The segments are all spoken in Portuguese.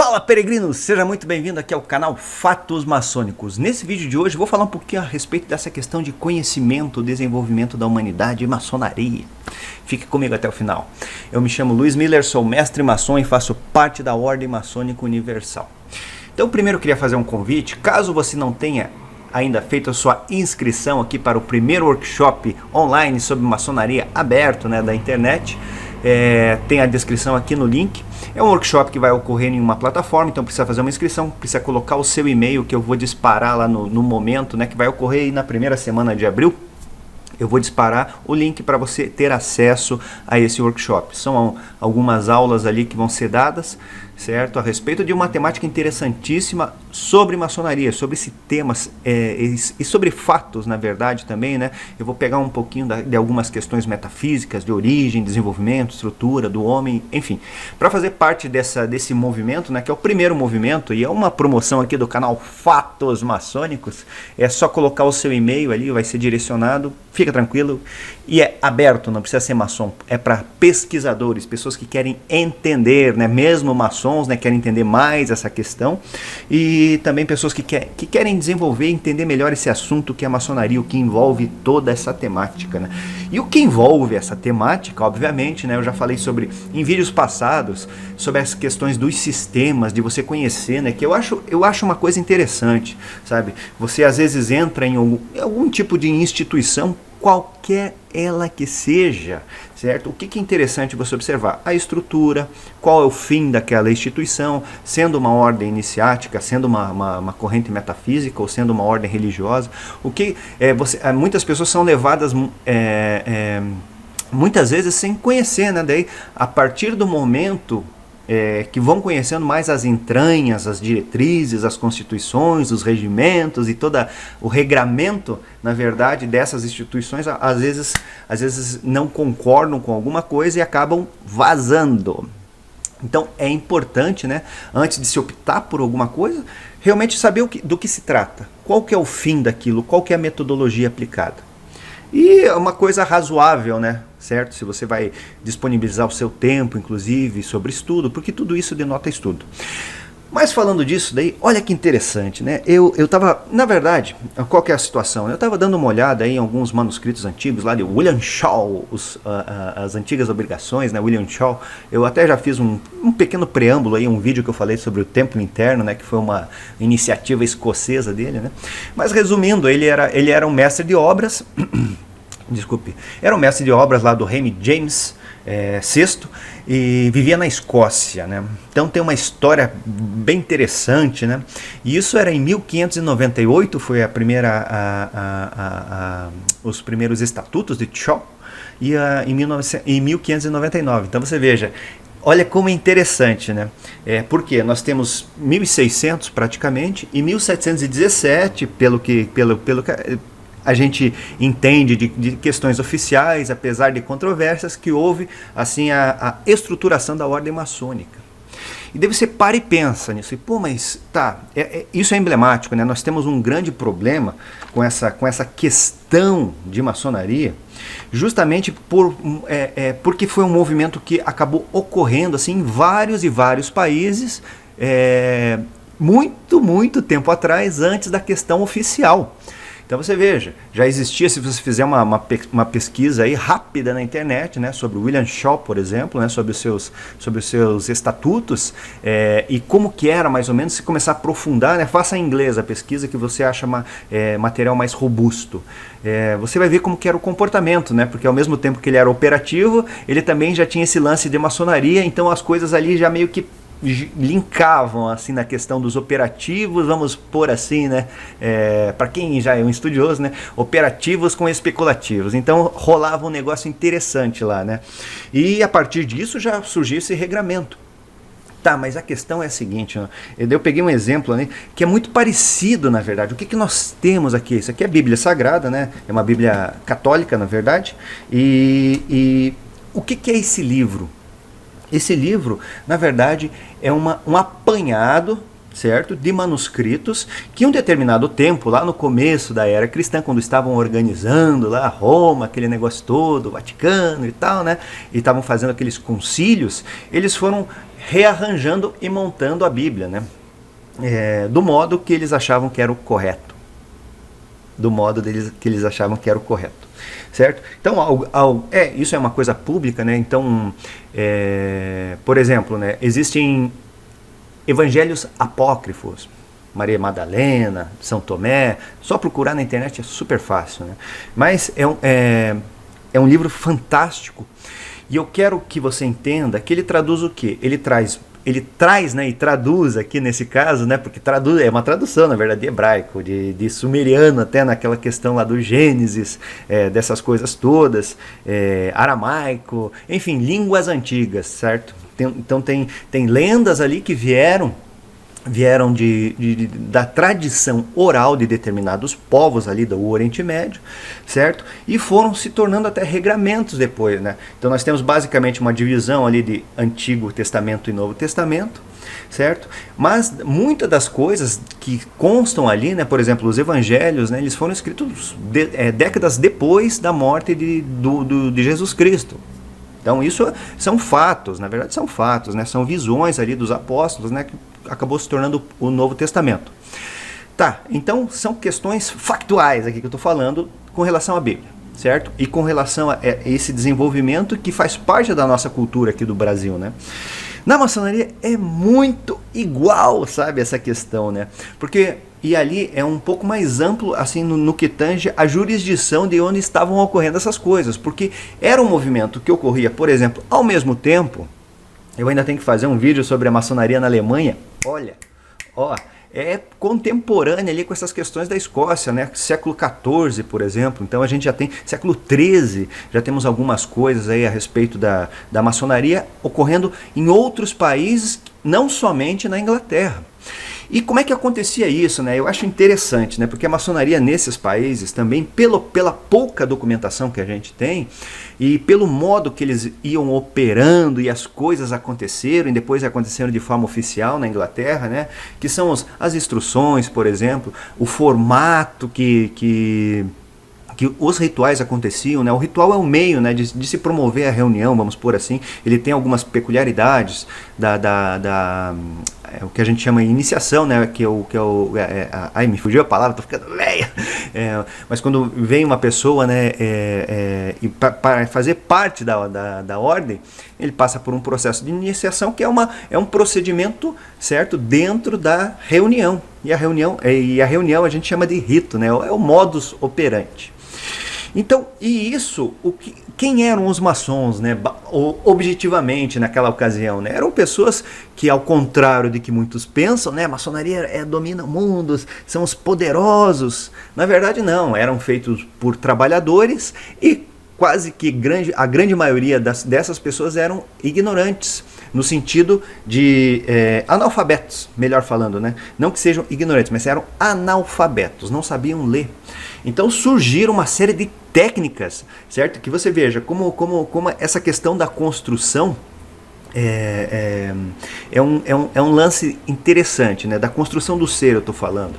Fala, peregrino! Seja muito bem-vindo aqui ao canal Fatos Maçônicos. Nesse vídeo de hoje eu vou falar um pouquinho a respeito dessa questão de conhecimento, desenvolvimento da humanidade e maçonaria. Fique comigo até o final. Eu me chamo Luiz Miller, sou mestre maçom e faço parte da Ordem Maçônica Universal. Então, primeiro eu queria fazer um convite, caso você não tenha ainda feito a sua inscrição aqui para o primeiro workshop online sobre maçonaria aberto, da internet, tem a descrição aqui no link. É um workshop que vai ocorrer em uma plataforma, então precisa fazer uma inscrição, precisa colocar o seu e-mail que eu vou disparar lá no momento, que vai ocorrer aí na primeira semana de abril. Eu vou disparar o link para você ter acesso a esse workshop. São algumas aulas ali que vão ser dadas, certo? A respeito de uma temática interessantíssima sobre maçonaria, sobre esse tema e sobre fatos, na verdade, também, Eu vou pegar um pouquinho de algumas questões metafísicas, de origem, desenvolvimento, estrutura do homem, enfim. Para fazer parte desse movimento, que é o primeiro movimento, e é uma promoção aqui do canal Fatos Maçônicos, é só colocar o seu e-mail ali, vai ser direcionado, fica tranquilo, e é aberto, não precisa ser maçom, é para pesquisadores, pessoas que querem entender, mesmo maçons, querem entender mais essa questão, e também pessoas que querem desenvolver e entender melhor esse assunto que é a maçonaria, o que envolve toda essa temática, E o que envolve essa temática, obviamente, eu já falei em vídeos passados, sobre as questões dos sistemas, de você conhecer, que eu acho uma coisa interessante, sabe? Você às vezes entra em algum tipo de instituição, qualquer ela que seja, certo? O que é interessante você observar? A estrutura, qual é o fim daquela instituição, sendo uma ordem iniciática, sendo uma corrente metafísica ou sendo uma ordem religiosa. Muitas pessoas são levadas muitas vezes sem conhecer, Daí, a partir do momento que vão conhecendo mais as entranhas, as diretrizes, as constituições, os regimentos e todo o regramento, na verdade, dessas instituições, às vezes não concordam com alguma coisa e acabam vazando. Então é importante, antes de se optar por alguma coisa, realmente saber do que se trata, qual que é o fim daquilo, qual que é a metodologia aplicada. E é uma coisa razoável, certo? Se você vai disponibilizar o seu tempo, inclusive, sobre estudo, porque tudo isso denota estudo. Mas falando disso daí, olha que interessante, Eu tava, na verdade, qual que é a situação? Eu estava dando uma olhada em alguns manuscritos antigos lá de William Shaw, as antigas obrigações, William Shaw. Eu até já fiz um pequeno preâmbulo aí, um vídeo que eu falei sobre o templo interno, que foi uma iniciativa escocesa dele, Mas resumindo, ele era um mestre de obras, desculpe, era um mestre de obras lá do rei James VI, e vivia na Escócia, Então tem uma história bem interessante, E isso era em 1598, foi os primeiros estatutos de Shaw, e em 1599. Então você veja, olha como é interessante, Porque nós temos 1600 praticamente, e 1717, pelo que a gente entende de questões oficiais, apesar de controvérsias, que houve assim a estruturação da ordem maçônica. E daí você para e pensa nisso, mas isso é emblemático, Nós temos um grande problema com essa questão de maçonaria, justamente porque foi um movimento que acabou ocorrendo assim, em vários e vários países, muito tempo atrás, antes da questão oficial. Então você veja, já existia, se você fizer uma pesquisa aí rápida na internet, sobre o William Shaw, por exemplo, sobre os seus estatutos, e como que era mais ou menos, se começar a aprofundar, faça em inglês a pesquisa que você acha material mais robusto. Você vai ver como que era o comportamento, porque ao mesmo tempo que ele era operativo, ele também já tinha esse lance de maçonaria, então as coisas ali já meio que linkavam assim na questão dos operativos, vamos pôr assim, para quem já é um estudioso, operativos com especulativos. Então rolava um negócio interessante lá, E a partir disso já surgiu esse regramento. Mas a questão é a seguinte, eu peguei um exemplo que é muito parecido, na verdade. O que nós temos aqui? Isso aqui é a Bíblia Sagrada, É uma Bíblia católica, na verdade. E o que é esse livro? Esse livro, na verdade, é um apanhado, certo, de manuscritos que em um determinado tempo, lá no começo da era cristã, quando estavam organizando lá Roma, aquele negócio todo, o Vaticano e tal, e estavam fazendo aqueles concílios, eles foram rearranjando e montando a Bíblia, né? Do modo que eles achavam que era o correto. Do modo que eles achavam que era o correto. Certo? Então, isso é uma coisa pública, né? Então, por exemplo, né, existem evangelhos apócrifos, Maria Madalena, São Tomé, só procurar na internet é super fácil, né? Mas é um livro fantástico, e eu quero que você entenda que ele traduz o quê? Ele traz, né, e traduz aqui nesse caso, né, porque é uma tradução, na verdade, de hebraico, de sumeriano, até naquela questão lá do Gênesis, dessas coisas todas, aramaico, enfim, línguas antigas, certo? Então tem lendas ali que vieram da tradição oral de determinados povos ali do Oriente Médio, certo? E foram se tornando até regramentos depois, né? Então nós temos basicamente uma divisão ali de Antigo Testamento e Novo Testamento, certo? Mas muitas das coisas que constam ali, né? Por exemplo, os evangelhos, né? Eles foram escritos décadas depois da morte de Jesus Cristo. Então isso são fatos, na verdade são fatos, né? São visões ali dos apóstolos, né? Que acabou se tornando o Novo Testamento. Tá, então são questões factuais aqui que eu estou falando com relação à Bíblia, certo? E com relação a esse desenvolvimento que faz parte da nossa cultura aqui do Brasil, né? Na maçonaria é muito igual, sabe, essa questão, né? E ali é um pouco mais amplo, assim, no que tange a jurisdição de onde estavam ocorrendo essas coisas, porque era um movimento que ocorria, por exemplo, ao mesmo tempo. Eu ainda tenho que fazer um vídeo sobre a maçonaria na Alemanha. Olha, é contemporânea ali com essas questões da Escócia, né? Século XIV, por exemplo. Então a gente já tem século XIII, já temos algumas coisas aí a respeito da maçonaria ocorrendo em outros países, não somente na Inglaterra. E como é que acontecia isso, né? Eu acho interessante, né? Porque a maçonaria nesses países também, pela pouca documentação que a gente tem, e pelo modo que eles iam operando e as coisas aconteceram, e depois aconteceram de forma oficial na Inglaterra, né? Que são as instruções, por exemplo, o formato que os rituais aconteciam, né? O ritual é o meio, né, de se promover a reunião, vamos por assim. Ele tem algumas peculiaridades o que a gente chama de iniciação, né? Ai, me fugiu a palavra, tô ficando velha. Mas quando vem uma pessoa, né, e para fazer parte da ordem, ele passa por um processo de iniciação que é um procedimento, certo, dentro da reunião. E a reunião a gente chama de rito, né? É o modus operandi. Então, quem eram os maçons, né, objetivamente naquela ocasião, né? Eram pessoas que, ao contrário de que muitos pensam, né, a maçonaria domina o mundo, são os poderosos. Na verdade não, eram feitos por trabalhadores e quase que a grande maioria dessas pessoas eram ignorantes, no sentido de analfabetos, melhor falando, né? Não que sejam ignorantes, mas eram analfabetos, não sabiam ler. Então surgiram uma série de técnicas, certo? Que você veja como essa questão da construção é um lance interessante, né? Da construção do ser eu estou falando.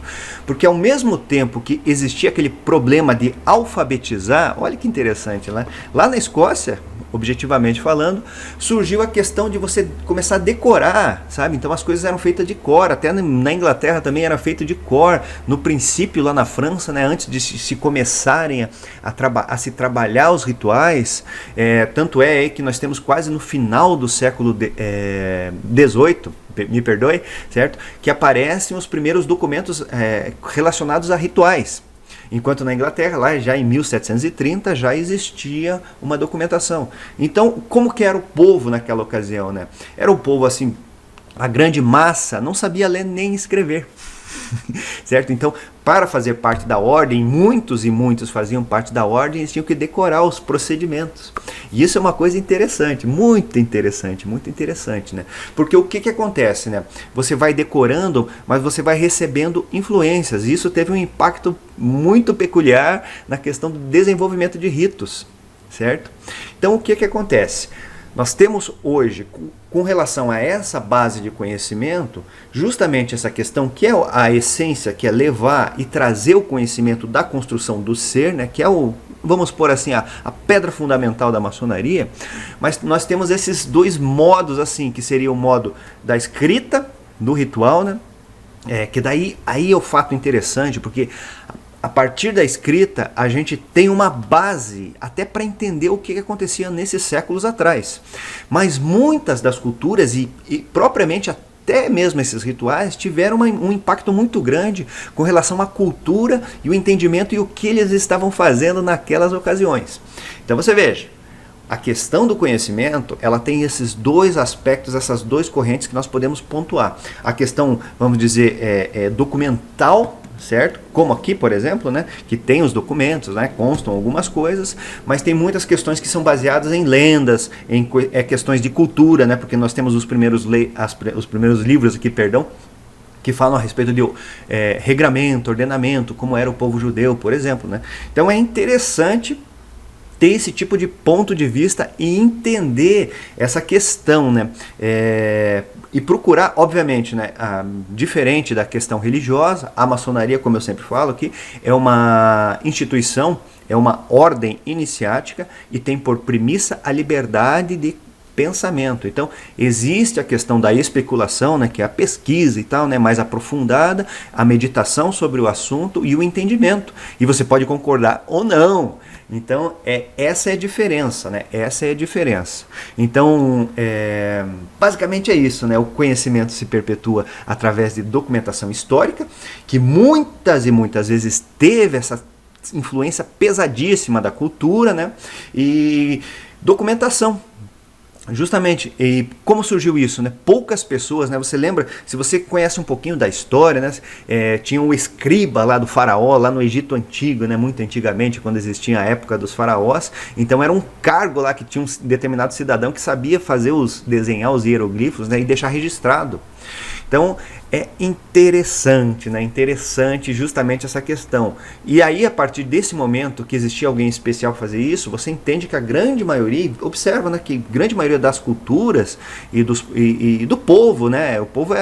Porque ao mesmo tempo que existia aquele problema de alfabetizar, olha que interessante, né? Lá na Escócia, objetivamente falando, surgiu a questão de você começar a decorar, sabe? Então as coisas eram feitas de cor, até na Inglaterra também era feito de cor. No princípio, lá na França, né, antes de se começarem a se trabalhar os rituais, tanto é que nós temos quase no final do século XVIII, me perdoe, certo? Que aparecem os primeiros documentos relacionados a rituais. Enquanto na Inglaterra, lá já em 1730, já existia uma documentação. Então, como que era o povo naquela ocasião, né? Era o povo, assim, a grande massa não sabia ler nem escrever. Certo? Então, para fazer parte da ordem, muitos faziam parte da ordem, eles tinham que decorar os procedimentos. E isso é uma coisa interessante, muito interessante, né? Porque o que acontece, né? Você vai decorando, mas você vai recebendo influências. E isso teve um impacto muito peculiar na questão do desenvolvimento de ritos, certo? Então, o que acontece? Nós temos hoje, com relação a essa base de conhecimento, justamente essa questão que é a essência, que é levar e trazer o conhecimento da construção do ser, né, que é o, vamos pôr assim, a pedra fundamental da maçonaria, mas nós temos esses dois modos, assim, que seria o modo da escrita, do ritual, né, que daí aí é o fato interessante, porque a partir da escrita, a gente tem uma base até para entender o que acontecia nesses séculos atrás. Mas muitas das culturas, e propriamente até mesmo esses rituais, tiveram um impacto muito grande com relação à cultura e o entendimento e o que eles estavam fazendo naquelas ocasiões. Então você veja, a questão do conhecimento, ela tem esses dois aspectos, essas duas correntes que nós podemos pontuar. A questão, vamos dizer, documental, certo? Como aqui, por exemplo, né, que tem os documentos, né, constam algumas coisas, mas tem muitas questões que são baseadas em lendas, em questões de cultura, né, porque nós temos os primeiros livros aqui, perdão, que falam a respeito de regramento, ordenamento, como era o povo judeu, por exemplo, né? Então é interessante ter esse tipo de ponto de vista e entender essa questão, né? E procurar, obviamente, né, diferente da questão religiosa, a maçonaria, como eu sempre falo aqui, é uma instituição, é uma ordem iniciática e tem por premissa a liberdade de pensamento. Então, existe a questão da especulação, né, que é a pesquisa e tal, né, mais aprofundada, a meditação sobre o assunto e o entendimento. E você pode concordar ou não. Então, essa é a diferença, né? Essa é a diferença. Então, basicamente é isso, né? O conhecimento se perpetua através de documentação histórica, que muitas e muitas vezes teve essa influência pesadíssima da cultura, né? E documentação. Justamente, e como surgiu isso, né? Poucas pessoas, né? Você lembra, se você conhece um pouquinho da história, né? Tinha um escriba lá do faraó, lá no Egito Antigo, né? Muito antigamente, quando existia a época dos faraós. Então era um cargo lá que tinha um determinado cidadão que sabia desenhar os hieroglifos, né? E deixar registrado. Então é interessante, né? Interessante justamente essa questão. E aí, a partir desse momento que existia alguém especial fazer isso, você entende que a grande maioria, observa, né, que a grande maioria das culturas e do povo, né? O povo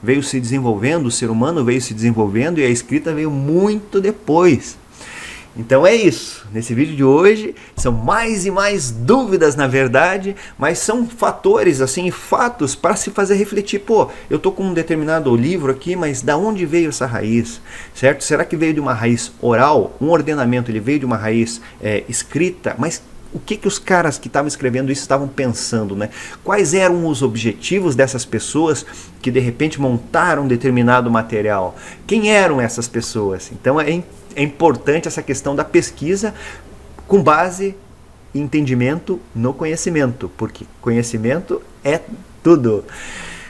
veio se desenvolvendo, o ser humano veio se desenvolvendo e a escrita veio muito depois. Então é isso, nesse vídeo de hoje são mais e mais dúvidas na verdade, mas são fatores, assim, fatos para se fazer refletir. Pô, eu tô com um determinado livro aqui, mas da onde veio essa raiz, certo? Será que veio de uma raiz oral? Um ordenamento, ele veio de uma raiz escrita, mas o que os caras que estavam escrevendo isso estavam pensando, né? Quais eram os objetivos dessas pessoas que de repente montaram determinado material? Quem eram essas pessoas? Então é importante essa questão da pesquisa com base em entendimento no conhecimento, porque conhecimento é tudo.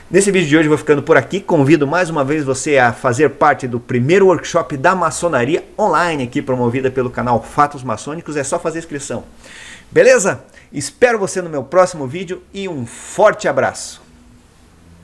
Nesse vídeo de hoje eu vou ficando por aqui, convido mais uma vez você a fazer parte do primeiro workshop da maçonaria online aqui, promovida pelo canal Fatos Maçônicos, é só fazer inscrição. Beleza? Espero você no meu próximo vídeo e um forte abraço!